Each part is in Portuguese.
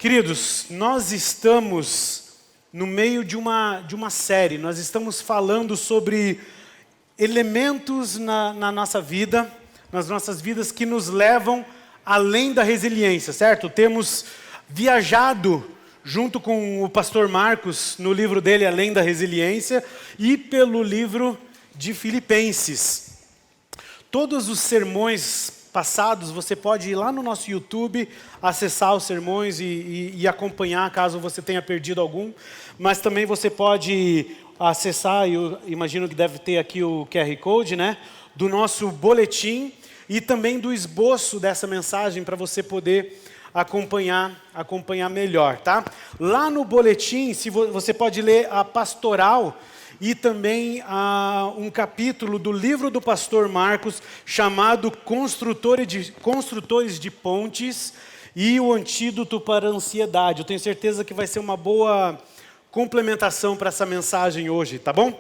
Queridos, nós estamos no meio de uma série, nós estamos falando sobre elementos na nossa vida, nas nossas vidas que nos levam além da resiliência, certo? Temos viajado junto com o pastor Marcos no livro dele, Além da Resiliência, e pelo livro de Filipenses. Todos os sermões passados, você pode ir lá no nosso YouTube, acessar os sermões e acompanhar, caso você tenha perdido algum. Mas também você pode acessar, eu imagino que deve ter aqui o QR Code, né? Do nosso boletim e também do esboço dessa mensagem para você poder acompanhar melhor, tá? Lá no boletim, se você pode ler a pastoral e também um capítulo do livro do pastor Marcos chamado Construtores de Pontes e o Antídoto para a Ansiedade. Eu tenho certeza que vai ser uma boa complementação para essa mensagem hoje, tá bom?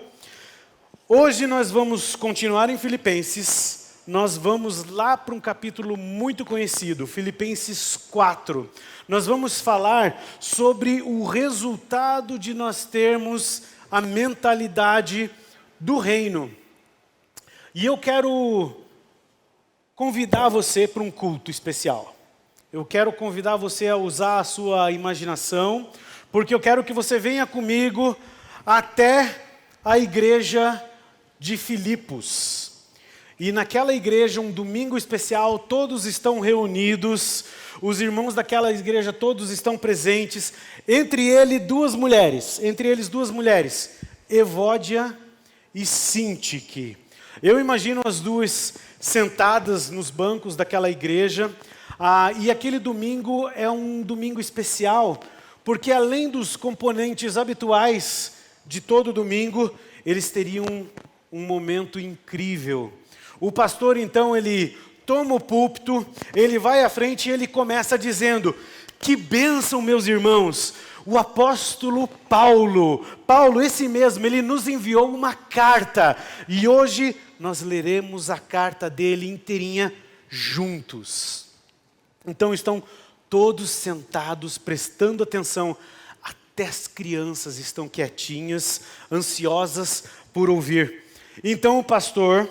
Hoje nós vamos continuar em Filipenses. Nós vamos lá para um capítulo muito conhecido, Filipenses 4. Nós vamos falar sobre o resultado de nós termos a mentalidade do reino. E eu quero convidar você para um culto especial. Eu quero convidar você a usar a sua imaginação, porque eu quero que você venha comigo até a igreja de Filipos. E naquela igreja, um domingo especial, todos estão reunidos, os irmãos daquela igreja todos estão presentes, entre eles duas mulheres, Evódia e Sintique. Eu imagino as duas sentadas nos bancos daquela igreja, e aquele domingo é um domingo especial, porque além dos componentes habituais de todo domingo, eles teriam um momento incrível. O pastor, então, ele toma o púlpito, ele vai à frente e ele começa dizendo: que bênção, meus irmãos! O apóstolo Paulo, esse mesmo, ele nos enviou uma carta. E hoje nós leremos a carta dele inteirinha juntos. Então estão todos sentados, prestando atenção. Até as crianças estão quietinhas, ansiosas por ouvir. Então o pastor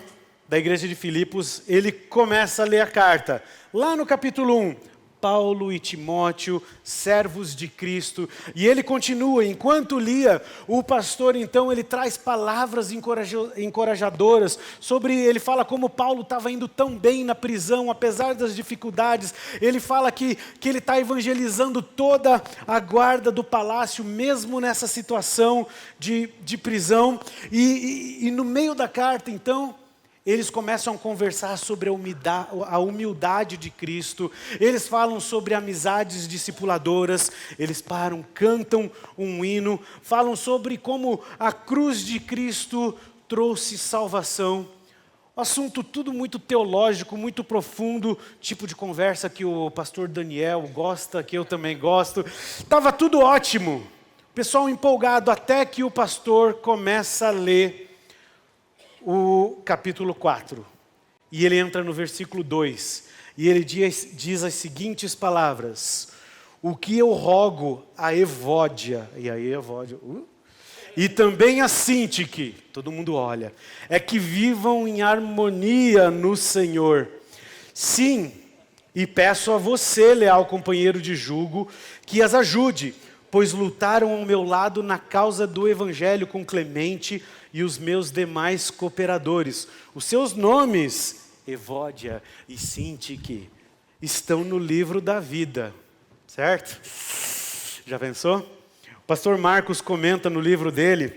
da igreja de Filipos, ele começa a ler a carta. Lá no capítulo 1, Paulo e Timóteo, servos de Cristo. E ele continua, enquanto lia, o pastor então, ele traz palavras encorajadoras ele fala como Paulo estava indo tão bem na prisão, apesar das dificuldades. Ele fala que ele está evangelizando toda a guarda do palácio, mesmo nessa situação de prisão. E no meio da carta, então, eles começam a conversar sobre a humildade de Cristo. Eles falam sobre amizades discipuladoras. Eles param, cantam um hino. Falam sobre como a cruz de Cristo trouxe salvação. Assunto tudo muito teológico, muito profundo. Tipo de conversa que o pastor Daniel gosta, que eu também gosto. Estava tudo ótimo. O pessoal empolgado, até que o pastor começa a ler o capítulo 4, e ele entra no versículo 2, e ele diz as seguintes palavras: o que eu rogo a Evódia, e aí Evódia, e também a Sintique, todo mundo olha, é que vivam em harmonia no Senhor. Sim, e peço a você, leal companheiro de jugo, que as ajude, pois lutaram ao meu lado na causa do Evangelho com Clemente e os meus demais cooperadores. Os seus nomes, Evódia e Sintique, estão no livro da vida, certo? Já pensou? O pastor Marcos comenta no livro dele,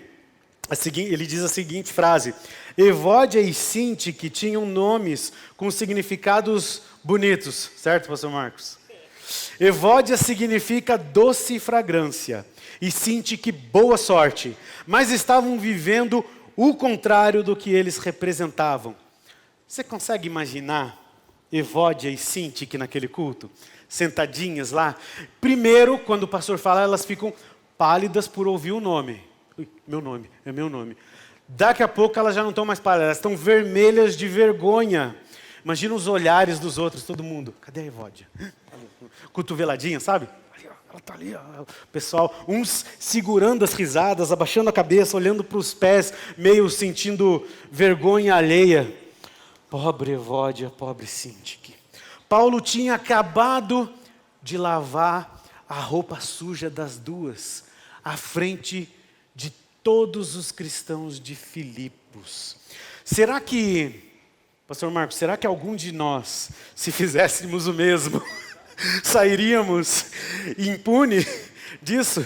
ele diz a seguinte frase: Evódia e Sintique tinham nomes com significados bonitos, certo, pastor Marcos? Evódia significa doce e fragrância, e Sintique boa sorte, mas estavam vivendo o contrário do que eles representavam. Você consegue imaginar Evódia e Sintique naquele culto? Sentadinhas lá. Primeiro, quando o pastor fala, elas ficam pálidas por ouvir o nome. Meu nome. Daqui a pouco elas já não estão mais pálidas, elas estão vermelhas de vergonha. Imagina os olhares dos outros, todo mundo. Cadê a Evódia? Cotoveladinha, sabe? Ela está ali, ó, o pessoal, uns segurando as risadas, abaixando a cabeça, olhando para os pés, meio sentindo vergonha alheia. Pobre Evódia, pobre Sintique. Paulo tinha acabado de lavar a roupa suja das duas, à frente de todos os cristãos de Filipos. Será que, pastor Marcos, será que algum de nós, se fizéssemos o mesmo, sairíamos impune disso?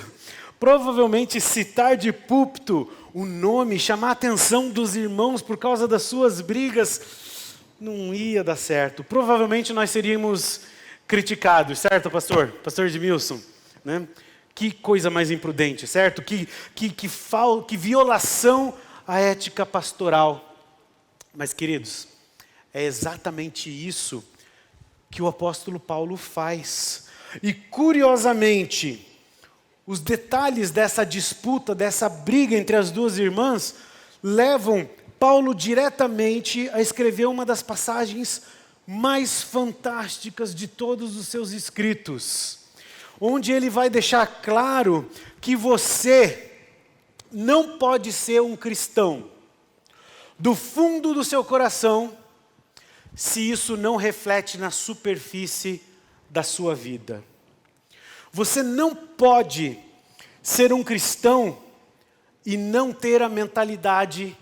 Provavelmente citar de púlpito o nome, chamar a atenção dos irmãos por causa das suas brigas, não ia dar certo. Provavelmente nós seríamos criticados, certo, pastor? Pastor Edmilson, né? Que coisa mais imprudente, certo? Que violação à ética pastoral. Mas, queridos, é exatamente isso que o apóstolo Paulo faz. E, curiosamente, os detalhes dessa disputa, dessa briga entre as duas irmãs, levam Paulo diretamente a escrever uma das passagens mais fantásticas de todos os seus escritos, onde ele vai deixar claro que você não pode ser um cristão do fundo do seu coração se isso não reflete na superfície da sua vida. Você não pode ser um cristão e não ter a mentalidade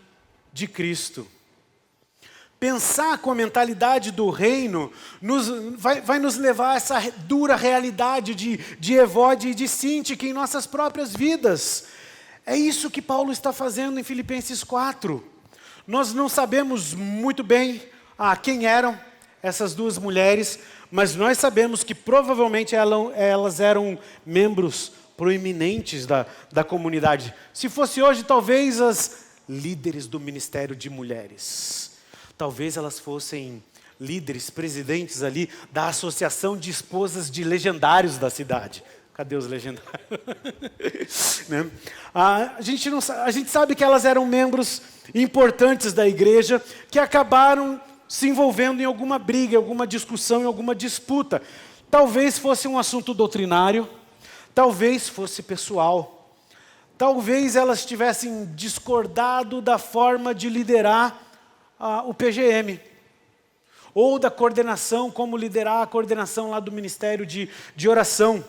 de Cristo. Pensar com a mentalidade do reino vai nos levar a essa dura realidade de Evódia e de Sintique em nossas próprias vidas. É isso que Paulo está fazendo em Filipenses 4. Nós não sabemos muito bem quem eram essas duas mulheres, mas nós sabemos que provavelmente elas eram membros proeminentes da comunidade. Se fosse hoje, talvez as líderes do ministério de mulheres. Talvez elas fossem líderes, presidentes ali da associação de esposas de legendários da cidade. Cadê os legendários? Né? A gente sabe que elas eram membros importantes da igreja que acabaram se envolvendo em alguma briga, em alguma discussão, em alguma disputa. Talvez fosse um assunto doutrinário, talvez fosse pessoal, talvez elas tivessem discordado da forma de liderar o PGM, ou da coordenação, como liderar a coordenação lá do ministério de oração.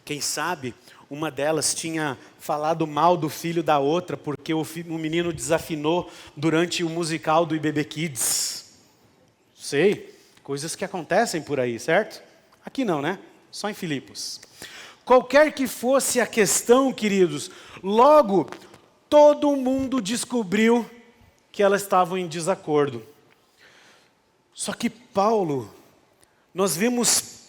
Quem sabe uma delas tinha falado mal do filho da outra, porque o menino desafinou durante o musical do IBB Kids. Sei, coisas que acontecem por aí, certo? Aqui não, né? Só em Filipos. Qualquer que fosse a questão, queridos, logo todo mundo descobriu que elas estavam em desacordo. Só que Paulo, nós vemos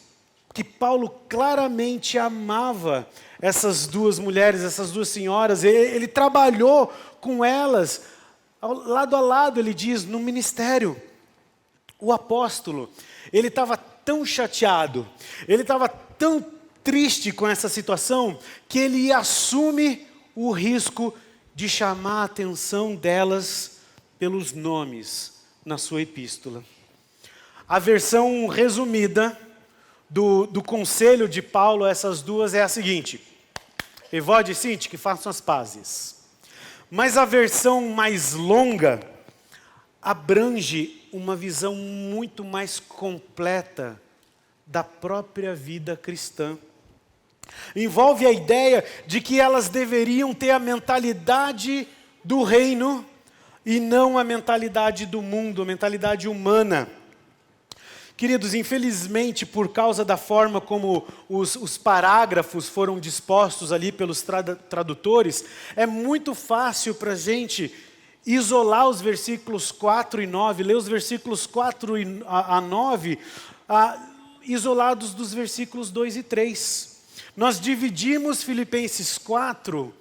que Paulo claramente amava essas duas mulheres, essas duas senhoras. Ele trabalhou com elas, lado a lado, ele diz, no ministério. O apóstolo, ele estava tão chateado, ele estava tão triste com essa situação, que ele assume o risco de chamar a atenção delas pelos nomes na sua epístola. A versão resumida do conselho de Paulo a essas duas é a seguinte: Evódia e Sintique, façam as pazes. Mas a versão mais longa abrange uma visão muito mais completa da própria vida cristã. Envolve a ideia de que elas deveriam ter a mentalidade do reino e não a mentalidade do mundo, a mentalidade humana. Queridos, infelizmente, por causa da forma como os parágrafos foram dispostos ali pelos tradutores, é muito fácil para a gente isolar os versículos 4 e 9, ler os versículos 4 a 9, isolados dos versículos 2 e 3. Nós dividimos Filipenses 4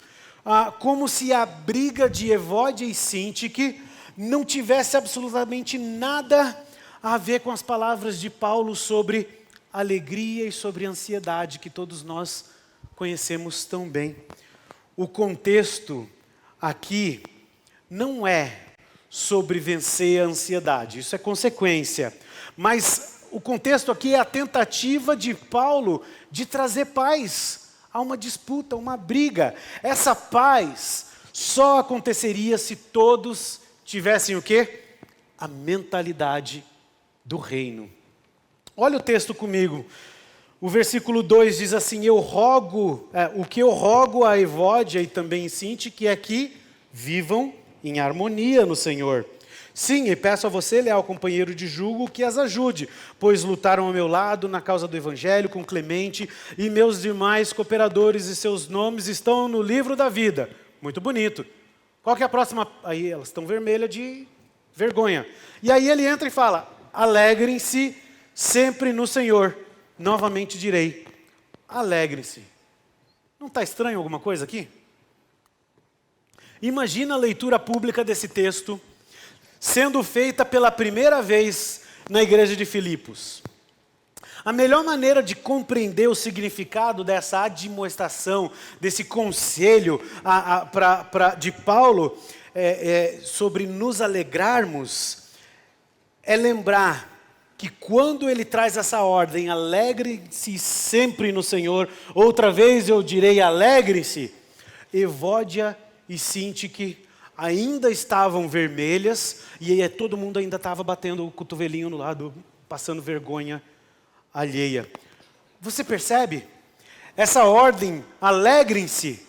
como se a briga de Evódia e Sintique não tivesse absolutamente nada a ver com as palavras de Paulo sobre alegria e sobre ansiedade, que todos nós conhecemos tão bem. O contexto aqui não é sobre vencer a ansiedade, isso é consequência. Mas o contexto aqui é a tentativa de Paulo de trazer paz a uma disputa, uma briga. Essa paz só aconteceria se todos tivessem o quê? A mentalidade do reino. Olha o texto comigo. O versículo 2 diz assim: o que eu rogo a Evódia e também Sintique é que vivam em harmonia no Senhor. Sim, e peço a você, leal companheiro de jugo, que as ajude, pois lutaram ao meu lado na causa do Evangelho com Clemente e meus demais cooperadores, e seus nomes estão no livro da vida. Muito bonito. Qual que é a próxima? Aí elas estão vermelhas de vergonha. E aí ele entra e fala: alegrem-se sempre no Senhor. Novamente direi, alegrem-se. Não está estranho alguma coisa aqui? Imagina a leitura pública desse texto sendo feita pela primeira vez na igreja de Filipos. A melhor maneira de compreender o significado dessa admoestação, desse conselho de Paulo sobre nos alegrarmos, é lembrar que quando ele traz essa ordem, alegre-se sempre no Senhor, outra vez eu direi alegre-se, Evódia e Sintique ainda estavam vermelhas, e aí todo mundo ainda estava batendo o cotovelinho no lado, passando vergonha alheia. Você percebe? Essa ordem, alegrem-se,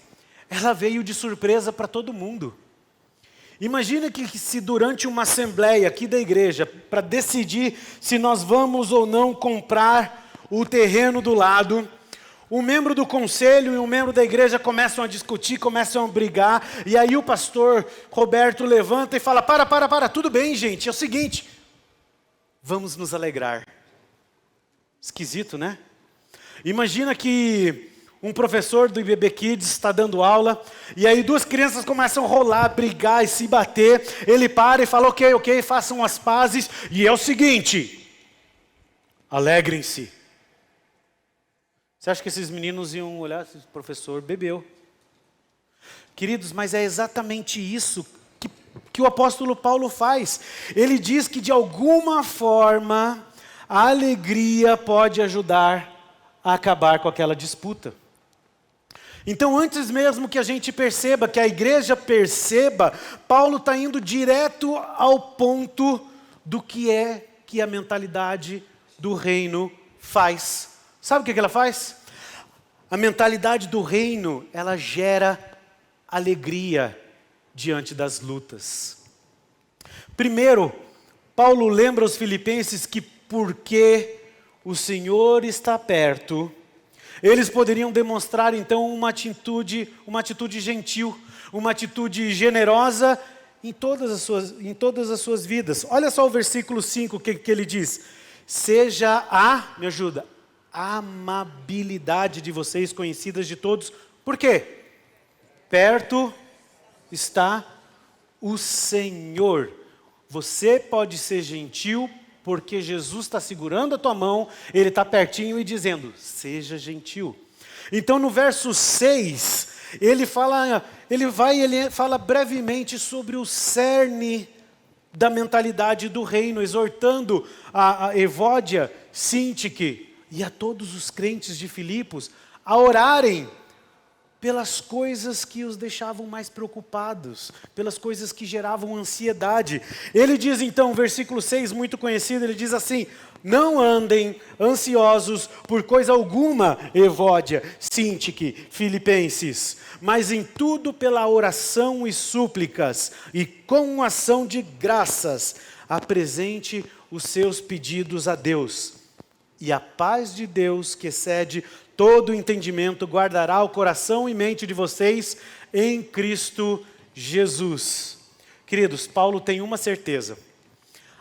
ela veio de surpresa para todo mundo. Imagina que se durante uma assembleia aqui da igreja, para decidir se nós vamos ou não comprar o terreno do lado, um membro do conselho e um membro da igreja começam a discutir, começam a brigar, e aí o pastor Roberto levanta e fala: para, tudo bem, gente, é o seguinte, vamos nos alegrar. Esquisito, né? Imagina que um professor do IBB Kids está dando aula, e aí duas crianças começam a rolar, brigar e se bater, ele para e fala: ok, façam as pazes, e é o seguinte, alegrem-se. Você acha que esses meninos iam olhar, esse professor bebeu? Queridos, mas é exatamente isso que o apóstolo Paulo faz. Ele diz que de alguma forma a alegria pode ajudar a acabar com aquela disputa. Então, antes mesmo que a gente perceba, que a igreja perceba, Paulo está indo direto ao ponto do que é que a mentalidade do reino faz. Sabe o que ela faz? A mentalidade do reino, ela gera alegria diante das lutas. Primeiro, Paulo lembra aos filipenses que porque o Senhor está perto, eles poderiam demonstrar então uma atitude gentil, uma atitude generosa em todas as suas vidas. Olha só o versículo 5 que ele diz: seja me ajuda, a amabilidade de vocês conhecidas de todos. Por quê? Perto está o Senhor. Você pode ser gentil porque Jesus está segurando a tua mão, Ele está pertinho e dizendo: seja gentil. Então no verso 6, ele fala brevemente sobre o cerne da mentalidade do reino, exortando a Evódia, Sintique e a todos os crentes de Filipos a orarem pelas coisas que os deixavam mais preocupados, pelas coisas que geravam ansiedade. Ele diz então, versículo 6, muito conhecido, ele diz assim: não andem ansiosos por coisa alguma, Evódia, Sintique, Filipenses, mas em tudo pela oração e súplicas, e com ação de graças, apresente os seus pedidos a Deus. E a paz de Deus, que excede todo entendimento, guardará o coração e mente de vocês em Cristo Jesus. Queridos, Paulo tem uma certeza: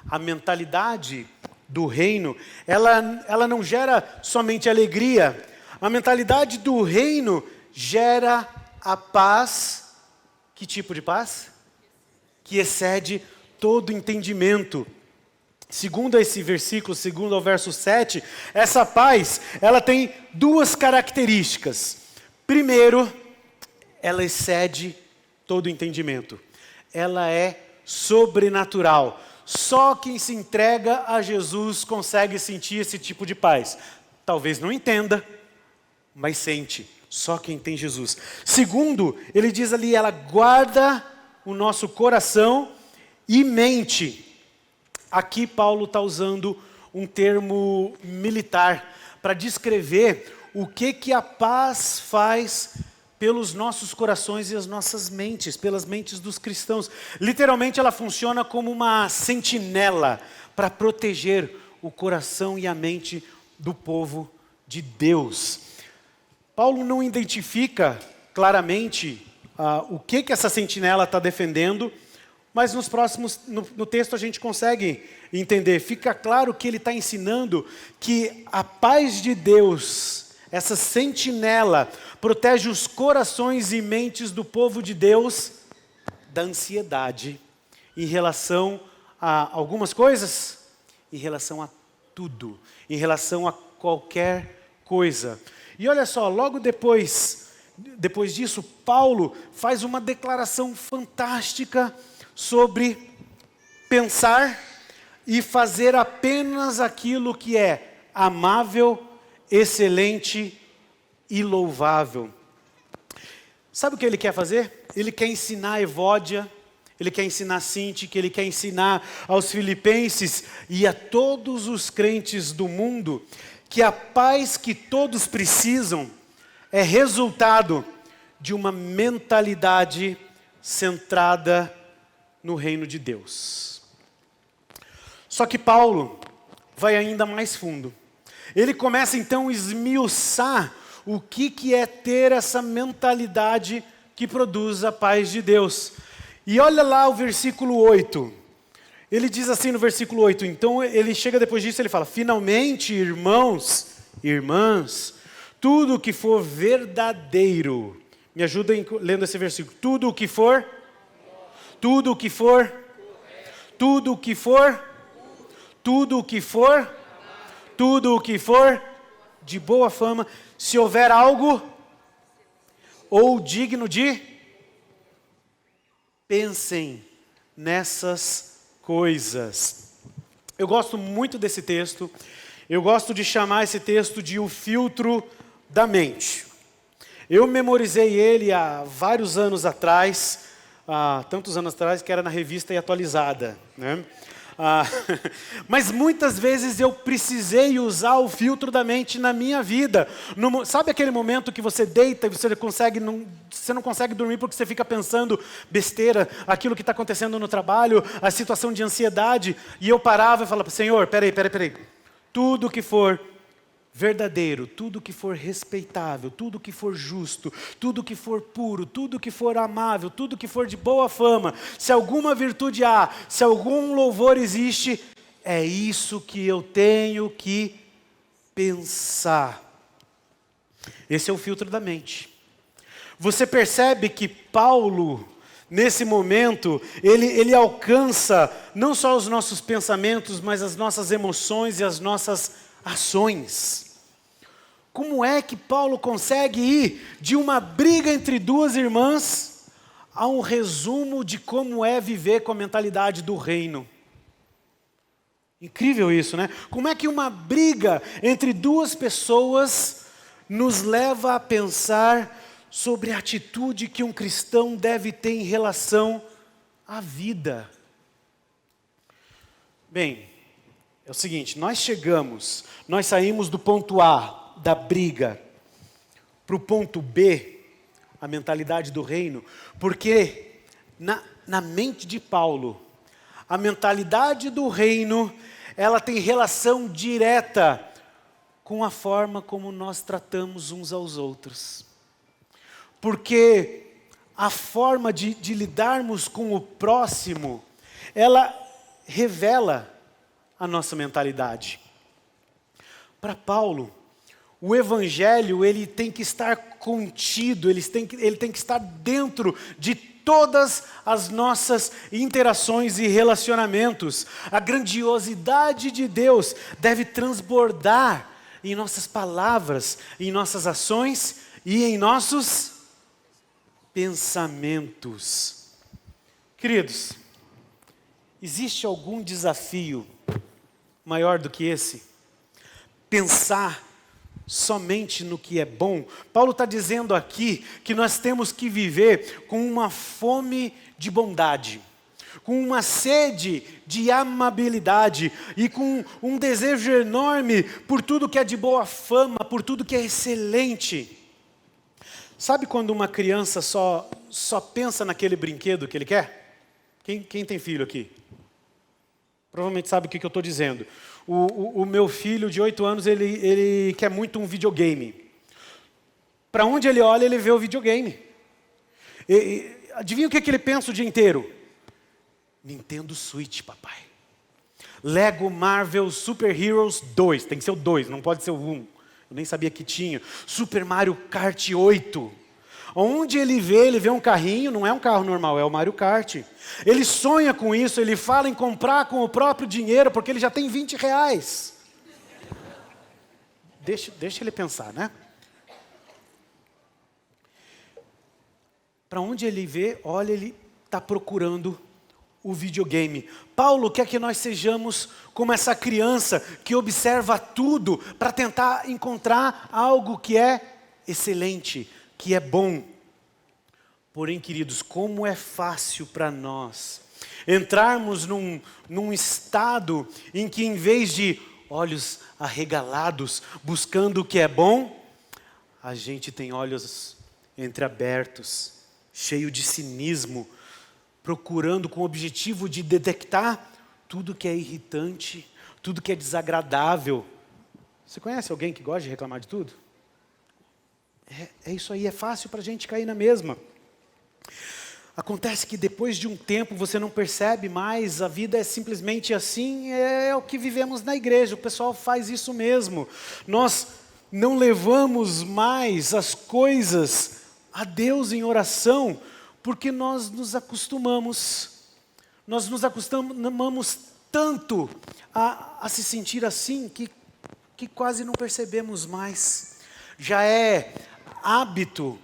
a mentalidade do reino, ela não gera somente alegria, a mentalidade do reino gera a paz. Que tipo de paz? Que excede todo entendimento. Segundo esse versículo, segundo o verso 7, essa paz, ela tem duas características. Primeiro, ela excede todo entendimento. Ela é sobrenatural. só quem se entrega a Jesus consegue sentir esse tipo de paz. Talvez não entenda, mas sente. Só quem tem Jesus. Segundo, ele diz ali, ela guarda o nosso coração e mente. Aqui Paulo está usando um termo militar para descrever o que a paz faz pelos nossos corações e as nossas mentes, pelas mentes dos cristãos. Literalmente ela funciona como uma sentinela para proteger o coração e a mente do povo de Deus. Paulo não identifica claramente o que essa sentinela está defendendo, mas no texto a gente consegue entender. Fica claro que ele está ensinando que a paz de Deus, essa sentinela, protege os corações e mentes do povo de Deus da ansiedade em relação a algumas coisas, em relação a tudo, em relação a qualquer coisa. E olha só, logo depois disso, Paulo faz uma declaração fantástica sobre pensar e fazer apenas aquilo que é amável, excelente e louvável. Sabe o que ele quer fazer? Ele quer ensinar a Evódia, ele quer ensinar a Sintique, ele quer ensinar aos filipenses e a todos os crentes do mundo que a paz que todos precisam é resultado de uma mentalidade centrada no reino de Deus. Só que Paulo vai ainda mais fundo. Ele começa então a esmiuçar o que é ter essa mentalidade que produz a paz de Deus. E olha lá o versículo 8. Ele diz assim no versículo 8, então ele chega depois disso e ele fala, finalmente, irmãos, irmãs, tudo que for verdadeiro, me ajuda lendo esse versículo, tudo o que for, tudo o que for, tudo o que for, tudo o que for, tudo o que for de boa fama, se houver algo ou digno de, pensem nessas coisas. Eu gosto muito desse texto. Eu gosto de chamar esse texto de o filtro da mente. Eu memorizei ele há vários anos atrás, tantos anos atrás que era na revista e atualizada, né? Mas muitas vezes eu precisei usar o filtro da mente na minha vida. Sabe aquele momento que você deita e você não consegue dormir porque você fica pensando besteira, aquilo que está acontecendo no trabalho, a situação de ansiedade, e eu parava e falava, Senhor, peraí, tudo que for verdadeiro, tudo que for respeitável, tudo que for justo, tudo que for puro, tudo que for amável, tudo que for de boa fama, se alguma virtude há, se algum louvor existe, é isso que eu tenho que pensar. Esse é o filtro da mente. Você percebe que Paulo, nesse momento, ele alcança não só os nossos pensamentos, mas as nossas emoções e as nossas ações. Como é que Paulo consegue ir de uma briga entre duas irmãs a um resumo de como é viver com a mentalidade do reino? Incrível isso, né? Como é que uma briga entre duas pessoas nos leva a pensar sobre a atitude que um cristão deve ter em relação à vida? Bem, é o seguinte, nós saímos do ponto A, da briga, para o ponto B, a mentalidade do reino, porque na mente de Paulo, a mentalidade do reino, ela tem relação direta com a forma como nós tratamos uns aos outros. Porque a forma de lidarmos com o próximo, ela revela a nossa mentalidade. Para Paulo, o evangelho ele tem que estar contido, ele tem que estar dentro de todas as nossas interações e relacionamentos. A grandiosidade de Deus deve transbordar em nossas palavras, em nossas ações e em nossos pensamentos. Queridos, Existe algum desafio maior do que esse? Pensar somente no que é bom. Paulo está dizendo aqui que nós temos que viver com uma fome de bondade, com uma sede de amabilidade e com um desejo enorme por tudo que é de boa fama, por tudo que é excelente. Sabe quando uma criança só pensa naquele brinquedo que ele quer? Quem tem filho aqui? Provavelmente sabe o que eu estou dizendo. O meu filho de 8 anos, ele quer muito um videogame. Para onde ele olha, ele vê o videogame. Adivinha o que ele pensa o dia inteiro? Nintendo Switch, papai. Lego Marvel Super Heroes 2. Tem que ser o 2, não pode ser o 1. Eu nem sabia que tinha. Super Mario Kart 8. Onde ele vê um carrinho, não é um carro normal, é o Mario Kart. Ele sonha com isso, ele fala em comprar com o próprio dinheiro, porque ele já tem 20 reais. Deixa ele pensar, né? Para onde ele vê, olha, ele está procurando o videogame. Paulo quer que nós sejamos como essa criança que observa tudo para tentar encontrar algo que é excelente, que é bom. Porém, queridos, como é fácil para nós entrarmos num estado em que, em vez de olhos arregalados, buscando o que é bom, a gente tem olhos entreabertos, cheio de cinismo, procurando com o objetivo de detectar tudo que é irritante, tudo que é desagradável. Você conhece alguém que gosta de reclamar de tudo? É isso aí, é fácil para a gente cair na mesma. Acontece que depois de um tempo você não percebe mais, a vida é simplesmente assim, é o que vivemos na igreja, o pessoal faz isso mesmo. Nós não levamos mais as coisas a Deus em oração, porque nós nos acostumamos tanto a se sentir assim, que quase não percebemos mais. Já é hábito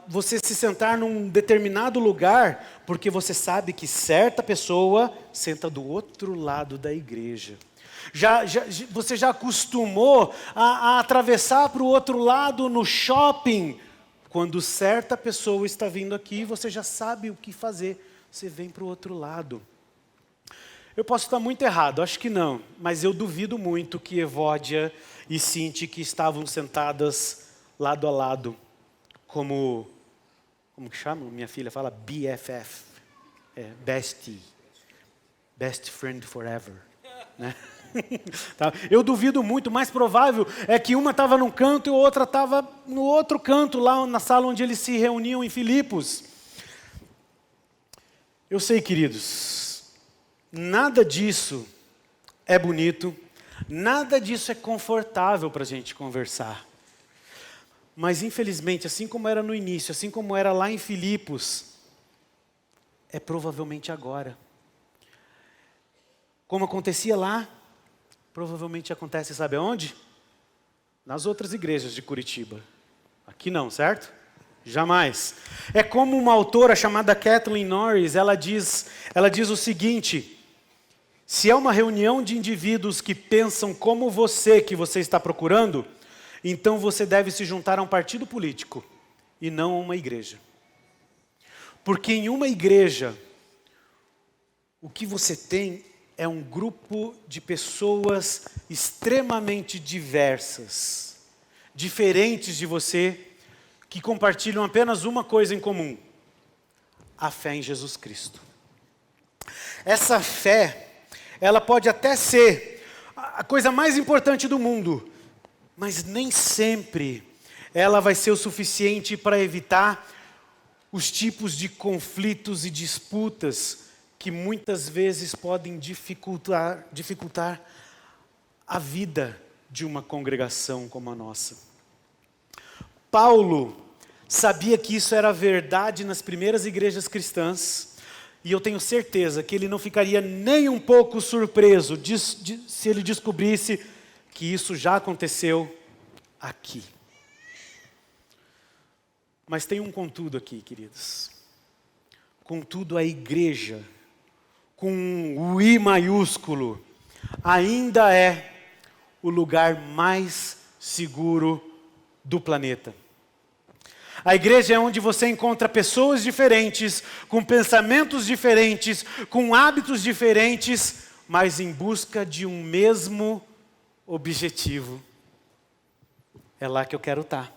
você se sentar num determinado lugar, porque você sabe que certa pessoa senta do outro lado da igreja. Você já acostumou a atravessar para o outro lado no shopping. Quando certa pessoa está vindo aqui, você já sabe o que fazer. Você vem para o outro lado. Eu posso estar muito errado, acho que não. Mas eu duvido muito que Evódia e Cinti, que estavam sentadas lado a lado, como que chama? Minha filha fala BFF, bestie, best friend forever, né? Tá? Eu duvido muito, mais provável é que uma estava num canto e a outra estava no outro canto, lá na sala onde eles se reuniam em Filipos. Eu sei, queridos, nada disso é bonito, nada disso é confortável para a gente conversar. Mas, infelizmente, assim como era no início, assim como era lá em Filipos, é provavelmente agora. Como acontecia lá, provavelmente acontece, sabe aonde? Nas outras igrejas de Curitiba. Aqui não, certo? Jamais. É como uma autora chamada Kathleen Norris, ela diz o seguinte: se é uma reunião de indivíduos que pensam como você, que você está procurando, então você deve se juntar a um partido político e não a uma igreja. Porque em uma igreja, o que você tem é um grupo de pessoas extremamente diversas, diferentes de você, que compartilham apenas uma coisa em comum: a fé em Jesus Cristo. Essa fé, ela pode até ser a coisa mais importante do mundo, mas nem sempre ela vai ser o suficiente para evitar os tipos de conflitos e disputas que muitas vezes podem dificultar a vida de uma congregação como a nossa. Paulo sabia que isso era verdade nas primeiras igrejas cristãs, e eu tenho certeza que ele não ficaria nem um pouco surpreso se ele descobrisse que isso já aconteceu aqui. Mas tem um contudo aqui, queridos. Contudo, a igreja com o I maiúsculo, ainda é o lugar mais seguro do planeta. A igreja é onde você encontra pessoas diferentes, com pensamentos diferentes, com hábitos diferentes, mas em busca de um mesmo objetivo. É lá que eu quero estar.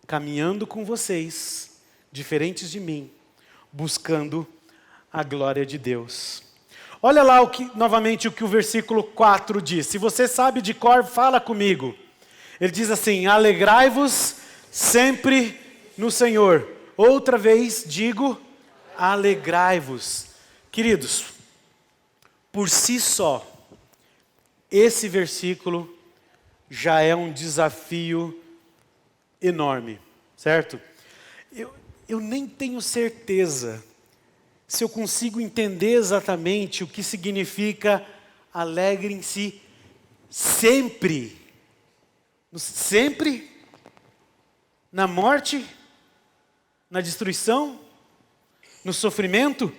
Caminhando com vocês, diferentes de mim, buscando a glória de Deus. Olha lá novamente o que o versículo 4 diz. Se você sabe de cor, fala comigo. Ele diz assim: alegrai-vos sempre no Senhor. Outra vez digo, alegrai-vos. Queridos, por si só, esse versículo já é um desafio enorme, certo? Eu nem tenho certeza se eu consigo entender exatamente o que significa alegrem-se sempre. Sempre? Na morte? Na destruição? No sofrimento?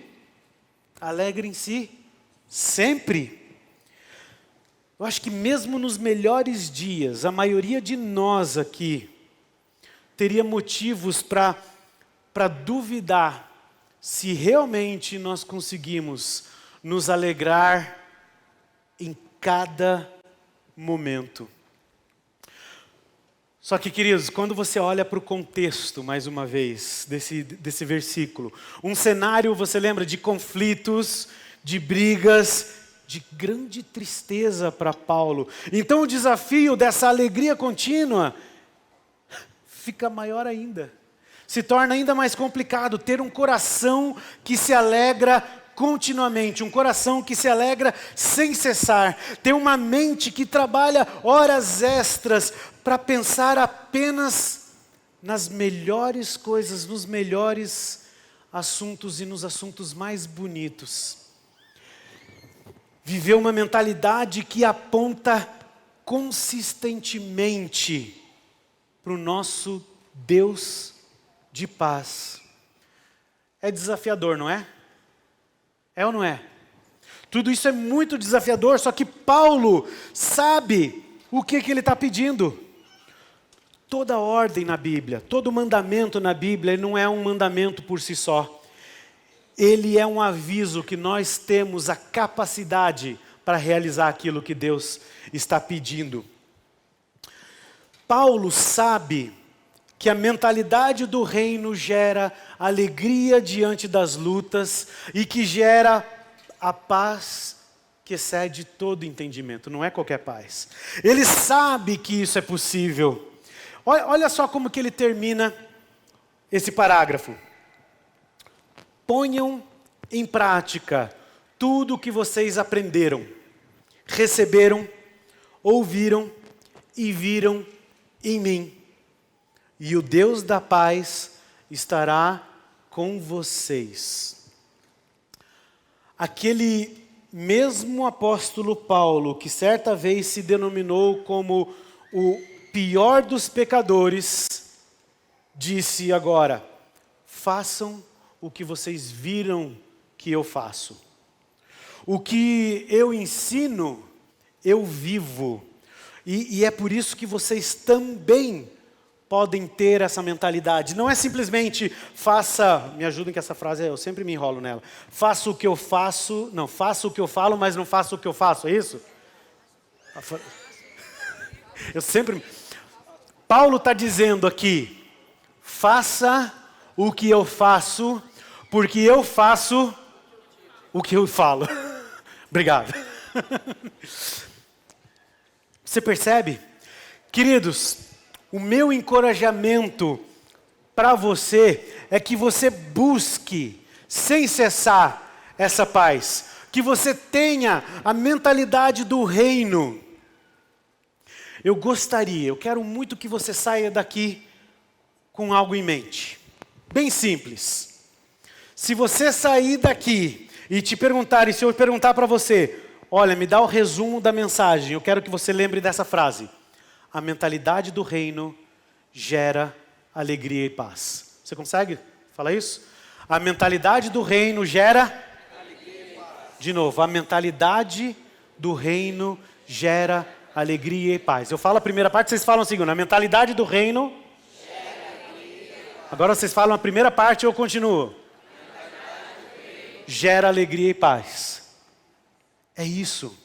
Alegrem-se sempre. Eu acho que mesmo nos melhores dias, a maioria de nós aqui teria motivos para duvidar se realmente nós conseguimos nos alegrar em cada momento. Só que, queridos, quando você olha para o contexto, mais uma vez, desse versículo, um cenário, você lembra, de conflitos, de brigas, de grande tristeza para Paulo. Então o desafio dessa alegria contínua fica maior ainda. Se torna ainda mais complicado ter um coração que se alegra continuamente, um coração que se alegra sem cessar, ter uma mente que trabalha horas extras para pensar apenas nas melhores coisas, nos melhores assuntos e nos assuntos mais bonitos. Viver uma mentalidade que aponta consistentemente para o nosso Deus de paz. É desafiador, não é? É ou não é? Tudo isso é muito desafiador, só que Paulo sabe o que ele está pedindo. Toda ordem na Bíblia, todo mandamento na Bíblia, ele não é um mandamento por si só. Ele é um aviso que nós temos a capacidade para realizar aquilo que Deus está pedindo. Paulo sabe que a mentalidade do reino gera alegria diante das lutas e que gera a paz que excede todo entendimento, não é qualquer paz. Ele sabe que isso é possível. Olha só como que ele termina esse parágrafo. Ponham em prática tudo o que vocês aprenderam, receberam, ouviram e viram em mim. E o Deus da paz estará com vocês. Aquele mesmo apóstolo Paulo, que certa vez se denominou como o pior dos pecadores, disse agora: façam o que vocês viram que eu faço. O que eu ensino, eu vivo. E é por isso que vocês também podem ter essa mentalidade. Não é simplesmente faça, me ajudem com essa frase, eu sempre me enrolo nela. Faça o que eu faço, não, faça o que eu falo, mas não faça o que eu faço, é isso? Paulo está dizendo aqui, faça o que eu faço, porque eu faço o que eu falo. Obrigado. Você percebe? Queridos, o meu encorajamento para você é que você busque, sem cessar, essa paz. Que você tenha a mentalidade do reino. Eu quero muito que você saia daqui com algo em mente. Bem simples. Se você sair daqui e te perguntarem, se eu perguntar para você, olha, me dá o resumo da mensagem, eu quero que você lembre dessa frase. A mentalidade do reino gera alegria e paz. Você consegue falar isso? A mentalidade do reino gera alegria e De novo, a mentalidade do reino gera alegria e paz. Eu falo a primeira parte, vocês falam a segunda. A mentalidade do reino gera alegria. Agora vocês falam a primeira parte e eu continuo. Gera alegria e paz. É isso.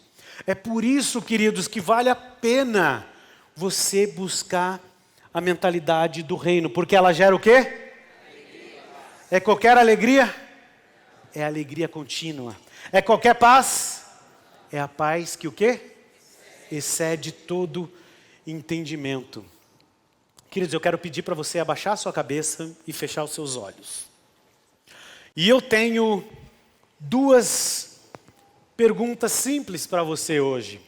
É por isso, queridos, que vale a pena você buscar a mentalidade do reino. Porque ela gera o quê? Alegria. É qualquer alegria? É alegria contínua. É qualquer paz? É a paz que o quê? Excede todo entendimento. Queridos, eu quero pedir para você abaixar a sua cabeça e fechar os seus olhos. E eu tenho duas perguntas simples para você hoje.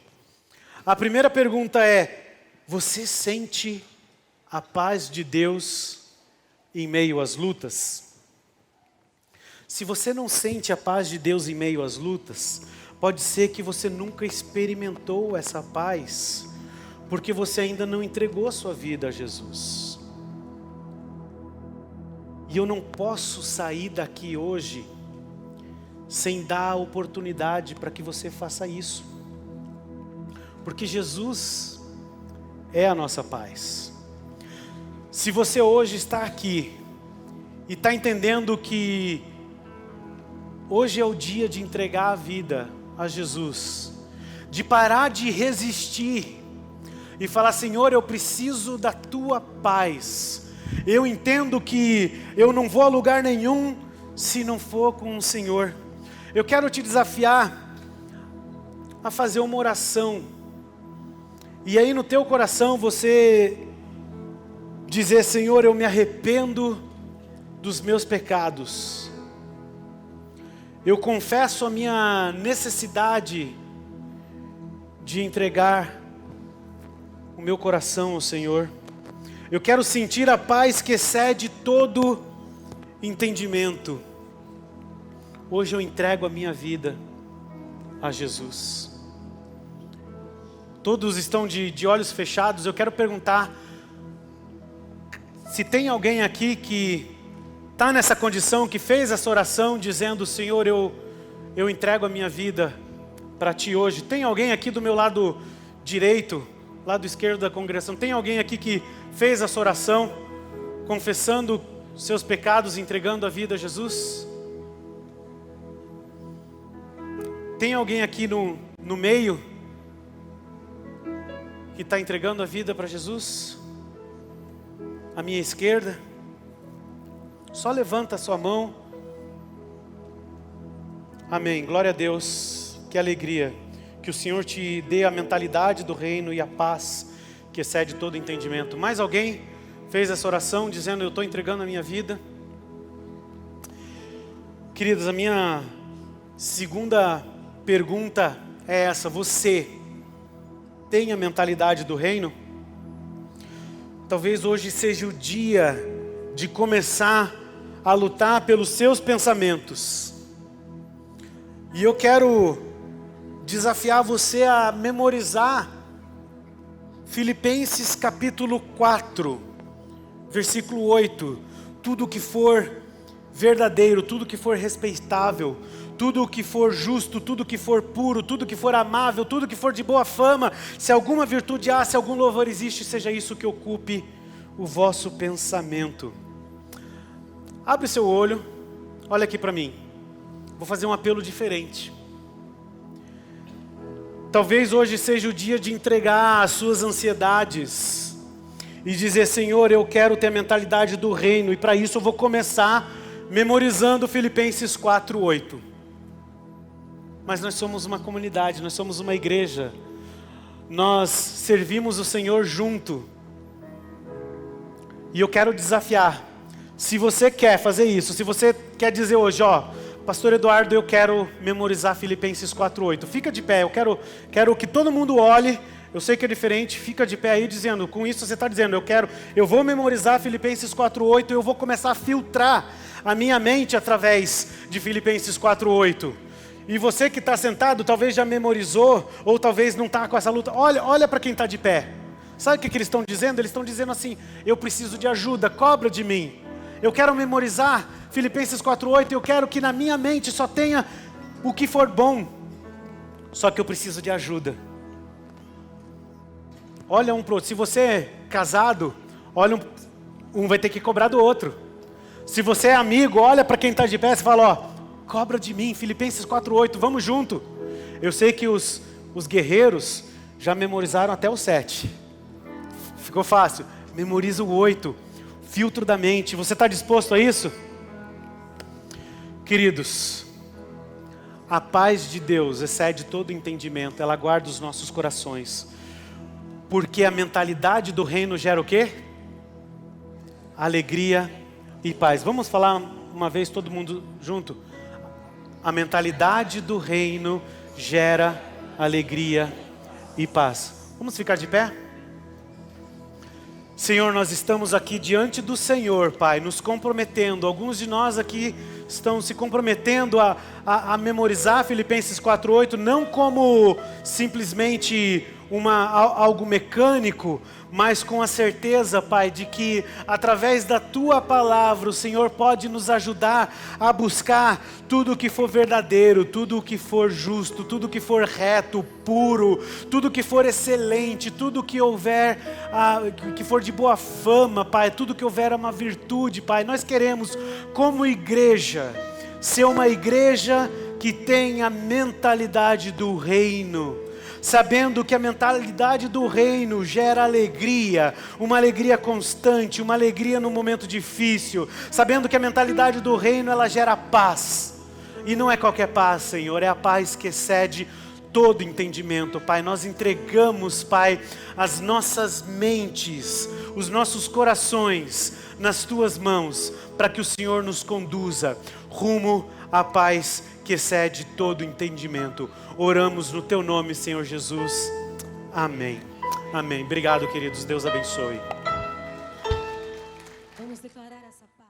A primeira pergunta é: você sente a paz de Deus em meio às lutas? Se você não sente a paz de Deus em meio às lutas, pode ser que você nunca experimentou essa paz, porque você ainda não entregou a sua vida a Jesus. E eu não posso sair daqui hoje sem dar a oportunidade para que você faça isso. Porque Jesus é a nossa paz. Se você hoje está aqui e está entendendo que hoje é o dia de entregar a vida a Jesus, de parar de resistir e falar: Senhor, eu preciso da Tua paz. Eu entendo que eu não vou a lugar nenhum se não for com o Senhor. Eu quero te desafiar a fazer uma oração. E aí no teu coração você dizer: Senhor, eu me arrependo dos meus pecados. Eu confesso a minha necessidade de entregar o meu coração ao Senhor. Eu quero sentir a paz que excede todo entendimento. Hoje eu entrego a minha vida a Jesus. Todos estão de olhos fechados. Eu quero perguntar se tem alguém aqui que está nessa condição, que fez essa oração dizendo: Senhor, eu entrego a minha vida para Ti hoje. Tem alguém aqui do meu lado direito, lado esquerdo da congregação? Tem alguém aqui que fez essa oração, confessando seus pecados, entregando a vida a Jesus? Tem alguém aqui no meio que está entregando a vida para Jesus? À minha esquerda? Só levanta a sua mão. Amém, glória a Deus. Que alegria. Que o Senhor te dê a mentalidade do reino e a paz que excede todo entendimento. Mais alguém fez essa oração dizendo: eu estou entregando a minha vida? Queridos, a minha segunda pergunta é essa: você tem a mentalidade do reino? Talvez hoje seja o dia de começar a lutar pelos seus pensamentos. E eu quero desafiar você a memorizar Filipenses capítulo 4, versículo 8. Tudo que for verdadeiro, tudo que for respeitável, tudo que for justo, tudo que for puro, tudo que for amável, tudo que for de boa fama, se alguma virtude há, se algum louvor existe, seja isso que ocupe o vosso pensamento. Abre seu olho, olha aqui para mim. Vou fazer um apelo diferente. Talvez hoje seja o dia de entregar as suas ansiedades e dizer: Senhor, eu quero ter a mentalidade do reino, e para isso eu vou começar memorizando Filipenses 4:8. Mas nós somos uma comunidade, nós somos uma igreja, nós servimos o Senhor junto. E eu quero desafiar, se você quer fazer isso, se você quer dizer hoje: Pastor Eduardo, eu quero memorizar Filipenses 4:8. Fica de pé, eu quero que todo mundo olhe. Eu sei que é diferente, fica de pé aí dizendo, com isso você está dizendo: eu vou memorizar Filipenses 4:8 e eu vou começar a filtrar a minha mente através de Filipenses 4:8. E você que está sentado, talvez já memorizou, ou talvez não está com essa luta. Olha para quem está de pé. Sabe o que eles estão dizendo? Eles estão dizendo assim: eu preciso de ajuda, cobra de mim. Eu quero memorizar Filipenses 4:8, eu quero que na minha mente só tenha o que for bom, só que eu preciso de ajuda. Olha um pro outro. Se você é casado, olha um vai ter que cobrar do outro. Se você é amigo, olha para quem está de pé e fala, ó, cobra de mim, Filipenses 4:8, vamos junto. Eu sei que os guerreiros já memorizaram até o 7. Ficou fácil. Memoriza o 8. Filtro da mente. Você está disposto a isso? Queridos, a paz de Deus excede todo entendimento. Ela guarda os nossos corações. Porque a mentalidade do reino gera o quê? Alegria e paz. Vamos falar uma vez todo mundo junto? A mentalidade do reino gera alegria e paz. Vamos ficar de pé? Senhor, nós estamos aqui diante do Senhor, Pai, nos comprometendo. Alguns de nós aqui estão se comprometendo a memorizar Filipenses 4:8, não como simplesmente algo mecânico, mas com a certeza, Pai, de que através da Tua palavra o Senhor pode nos ajudar a buscar tudo o que for verdadeiro, tudo o que for justo, tudo o que for reto, puro, tudo o que for excelente, tudo o que houver, que for de boa fama, Pai, tudo que houver uma virtude, Pai. Nós queremos, como igreja, ser uma igreja que tem a mentalidade do reino, sabendo que a mentalidade do reino gera alegria, uma alegria constante, uma alegria no momento difícil, sabendo que a mentalidade do reino ela gera paz, e não é qualquer paz, Senhor, é a paz que excede todo entendimento, Pai. Nós entregamos, Pai, as nossas mentes, os nossos corações nas Tuas mãos, para que o Senhor nos conduza rumo à paz que excede todo entendimento. Oramos no Teu nome, Senhor Jesus. Amém. Amém. Obrigado, queridos. Deus abençoe. Vamos declarar essa paz.